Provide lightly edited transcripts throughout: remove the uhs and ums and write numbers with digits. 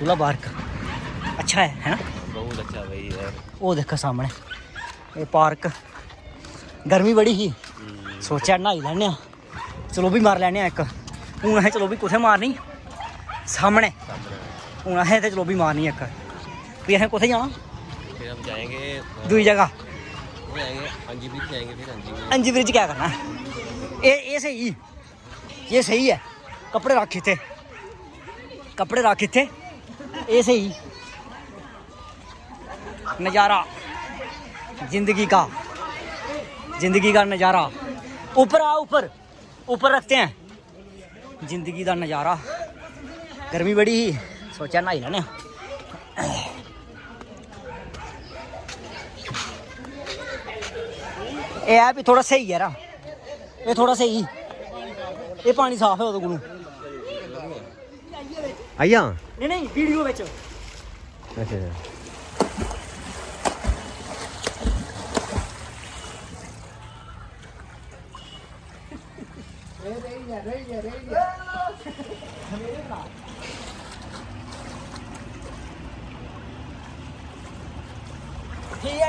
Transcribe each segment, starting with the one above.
Solar park अच्छा है ना? बहुत अच्छा भाई यार। वो देखो सामने ये पार्क। गर्मी बड़ी ही सोचा नहाई लैने, चलो भी मार लैने एक। हूँ असें चलो भी कुत्थें मारनी? सामने। हूँ असें तो चलो भी मारनी एक। भी असें कुत्थें जाना? फिर हम जाएंगे दूई जगह जाएंगे अंजी ब्रिज जाएंगे। फिर अंजी ब्रिज क्या करना है? ये सही, ये सही है। कपड़े रख थे, कपड़े रख थे, ये सही नज़ारा जिंदगी का, जिंदगी का नज़ारा। ऊपर आ, ऊपर ऊपर रखते हैं जिंदगी का नज़ारा। गर्मी बड़ी ही सोचा नहाई लैने। ये है भी थोड़ा सही है ना, ये थोड़ा सही, ये पानी साफ है उदे कोलों। आइया नहीं वीडियो विच। अच्छा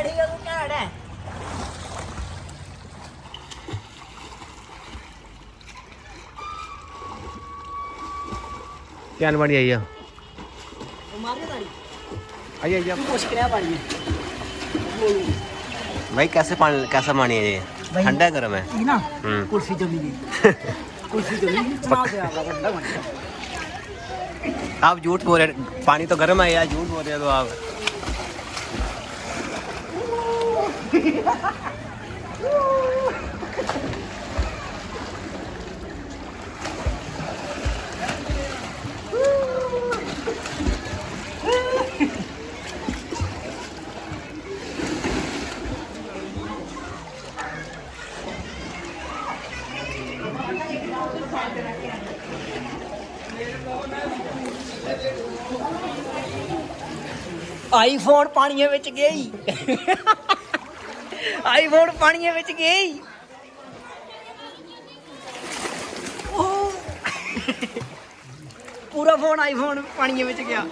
ठीक है तू क्या है? क्या पानी आइया मारिए ताड़ी आइया आइया मुश्किल है पानी भाई। कैसा पानी है ये? ठंडा है गर्म है? ये ना कुल्फी जमी गई। कुल्फी जमी गई चना से आगा ठंडा बन। आप झूठ बोल रहे, पानी तो गर्म है यार, झूठ बोल रहे हो तो आप। आईफोन पानी विच गई। आईफोन पानी विच गई। पूरा फोन आईफोन पानी विच गया।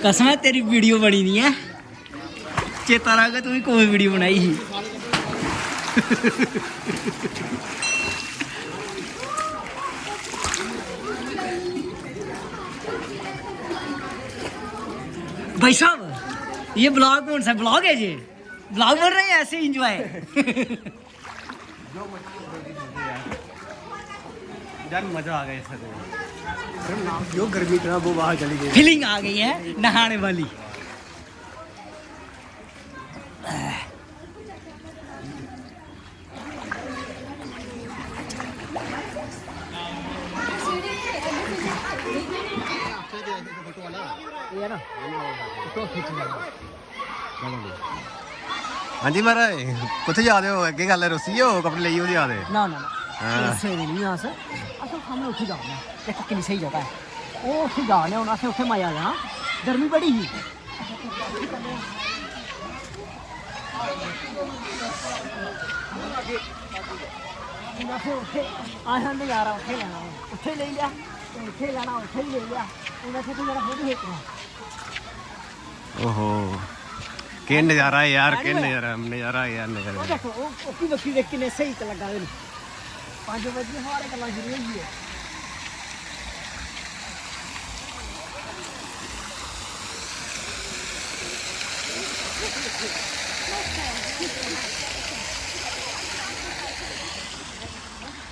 कसम है तेरी वीडियो बनी नहीं है, चेता रहा तू कोई वीडियो बनाई ही। भाई साहब ये ब्लॉग कौन सा ब्लॉग है? ये ब्लॉग बन रहे हैं ऐसे एंजॉय। यार मजा आ गया इससे जो गर्मी था वो बाहर चली गई। फीलिंग आ गई है नहाने वाली। हाँ जी महाराज कुत्थे जा रहे हो? अगे गल रुसी हो कपड़े लेइए ओह्दे आ दे ना ना ना सवेरे नहीं अस अस सामने उठी जाने एक किन्नी सही जगह है वो उठी जाने हूँ असें उत्थे मजा लेना। गर्मी बड़ी ही असें नज़ारा उत्थे लेना, उत्थे ले लिया, उत्थे लेना, उत्थे ही ले लिया। उन्हें तो मेरा फोटो खींचना। ओहो के नज़ारा है यार, के नज़ारा है यार, नज़ारा। वो देखो वो की बक्की देख किन्ने सही ते लगा देन 5 बजे हमारे गल्लां शुरू होई है।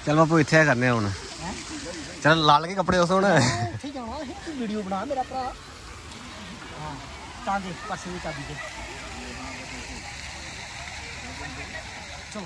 चल बापू इत्थे करने हुण। चल लाल के कपड़े उस हुण उत्थे जाना तू वीडियो बना मेरा भरा। हां चांदी पासे भी चाबी दे चलो।